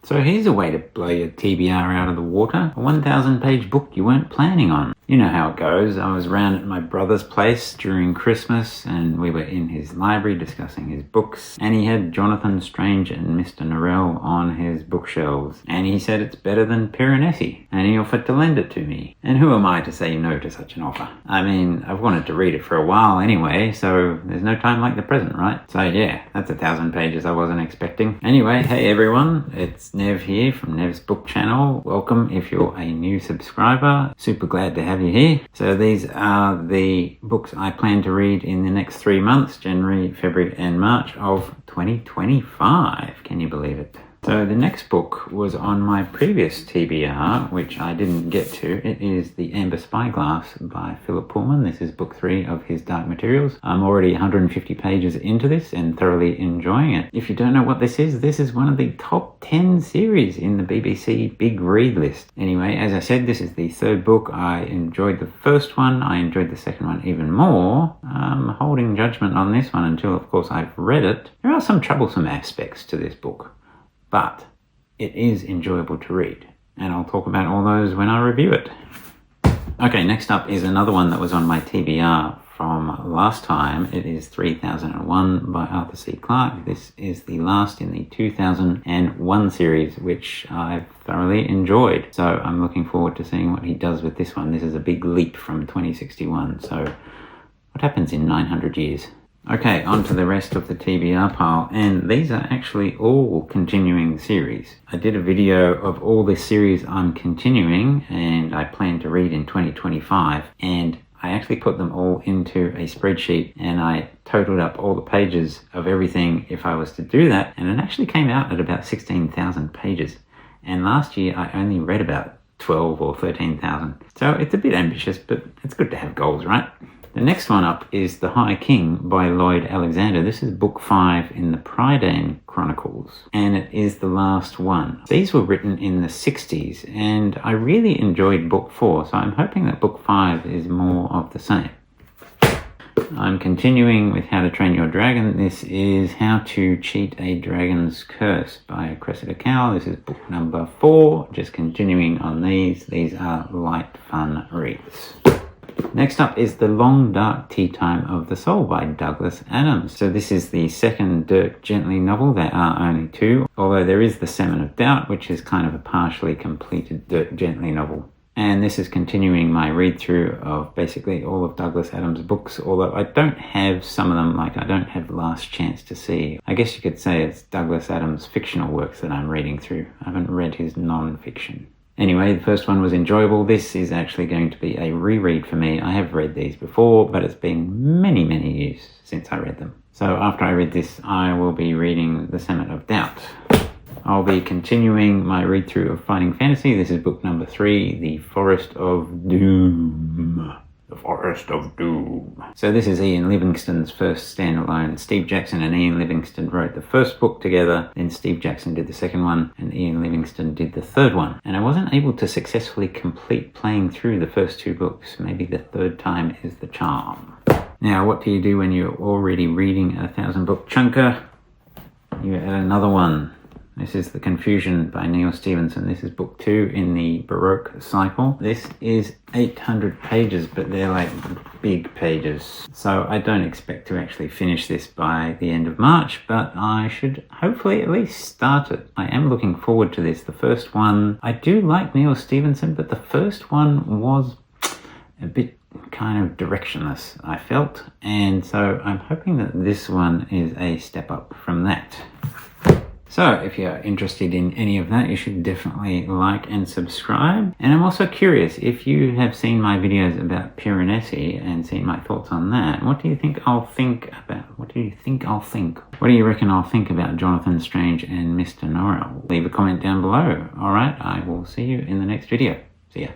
So here's a way to blow your TBR out of the water. A 1,000-page book you weren't planning on. You know how it goes. I was round at my brother's place during Christmas and we were in his library discussing his books, and he had Jonathan Strange and Mr. Norrell on his bookshelves, and he said it's better than Prydain, and he offered to lend it to me. And who am I to say no to such an offer? I mean, I've wanted to read it for a while anyway, so there's no time like the present, right? So yeah, that's 1,000 pages I wasn't expecting. Anyway, hey everyone, it's Nev here from Nev's Book Channel. Welcome if you're a new subscriber. Super glad to have you here. So these are the books I plan to read in the next 3 months, January, February and March of 2025. Can you believe it? So the next book was on my previous TBR, which I didn't get to. It is The Amber Spyglass by Philip Pullman. This is book 3 of his Dark Materials. I'm already 150 pages into this and thoroughly enjoying it. If you don't know what this is one of the top 10 series in the BBC Big Read list. Anyway, as I said, this is the third book. I enjoyed the first one. I enjoyed the second one even more. I'm holding judgment on this one until, of course, I've read it. There are some troublesome aspects to this book, but it is enjoyable to read, and I'll talk about all those when I review it. Okay, next up is another one that was on my TBR from last time. It is 3001 by Arthur C. Clarke. This is the last in the 2001 series, which I've thoroughly enjoyed. So I'm looking forward to seeing what he does with this one. This is a big leap from 2061. So what happens in 900 years? Okay, on to the rest of the TBR pile, and these are actually all continuing series. I did a video of all the series I'm continuing and I plan to read in 2025, and I actually put them all into a spreadsheet and I totaled up all the pages of everything if I was to do that, and it actually came out at about 16,000 pages. And last year I only read about 12 or 13,000. So it's a bit ambitious, but it's good to have goals, right? The next one up is The High King by Lloyd Alexander. This is book 5 in the Prydain Chronicles, and it is the last one. These were written in the 60s, and I really enjoyed book 4, so I'm hoping that book 5 is more of the same. I'm continuing with How to Train Your Dragon. This is How to Cheat a Dragon's Curse by Cressida Cowell. This is book number 4. Just continuing on these. These are light, fun reads. Next up is The Long Dark Tea Time of the Soul by Douglas Adams. So this is the second Dirk Gently novel. There are only 2, although there is The Salmon of Doubt, which is kind of a partially completed Dirk Gently novel. And this is continuing my read-through of basically all of Douglas Adams' books, although I don't have some of them, like I don't have Last Chance to See. I guess you could say it's Douglas Adams' fictional works that I'm reading through. I haven't read his non-fiction. Anyway, the first one was enjoyable. This is actually going to be a reread for me. I have read these before, but it's been many, many years since I read them. So after I read this, I will be reading The Salmon of Doubt. I'll be continuing my read-through of Fighting Fantasy. This is book number 3, The Forest of Doom. The Forest of Doom. So this is Ian Livingstone's first standalone. Steve Jackson and Ian Livingstone wrote the first book together, then Steve Jackson did the second one, and Ian Livingstone did the third one. And I wasn't able to successfully complete playing through the first 2 books. Maybe the third time is the charm. Now, what do you do when you're already reading a 1,000-book chunker? You add another one. This is The Confusion by Neal Stephenson. This is book 2 in the Baroque cycle. This is 800 pages, but they're like big pages. So I don't expect to actually finish this by the end of March, but I should hopefully at least start it. I am looking forward to this. The first one, I do like Neal Stephenson, but the first one was a bit kind of directionless, I felt. And so I'm hoping that this one is a step up from that. So if you're interested in any of that, you should definitely like and subscribe. And I'm also curious, if you have seen my videos about Prydain and seen my thoughts on that, what do you think I'll think about? What do you reckon I'll think about Jonathan Strange and Mr. Norrell? Leave a comment down below. All right, I will see you in the next video. See ya.